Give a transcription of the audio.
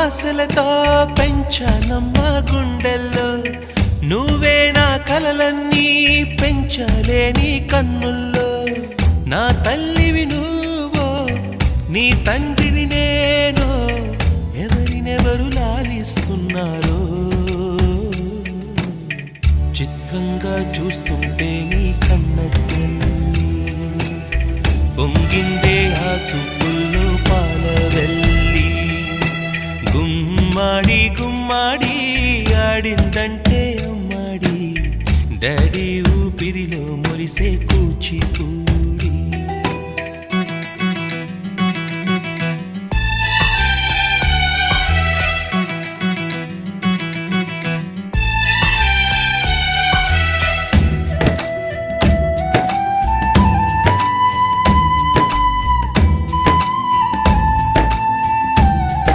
ఆశలతో పెంచానమ్మ గుండెల్లో నువ్వే నా కలలన్నీ పెంచలేని కన్నుల్లో నా తల్లివి నువ్వో నీ తండ్రిని నేను ఎవరినెవరు లాలిస్తున్నారో చిత్రంగా చూస్తుంటే నీ కన్నట్టు పొంగిందే ఆ చూపుల్లో పాలవెల్లి గుమ్మాడి గుమ్మాడి ఆడిందంటే అమ్మాడి డాడీ ఊపిరిలో మురిసే కూచిపూ